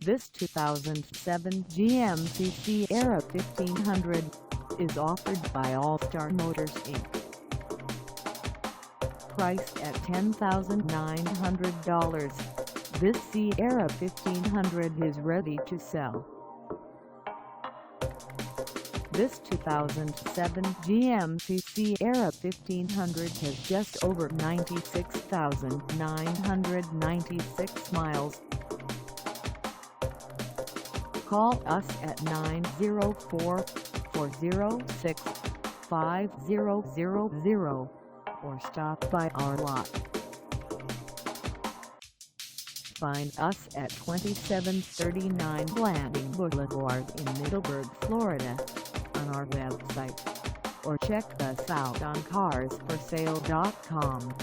This 2007 GMC Sierra 1500 is offered by ALLSTAR Motors Inc. Priced at $10,900, this Sierra 1500 is ready to sell. This 2007 GMC Sierra 1500 has just over 96,996 miles. Call us at 904-406-5000 or stop by our lot. Find us at 2739 Landing Boulevard in Middleburg, Florida, on our website, or check us out on carsforsale.com.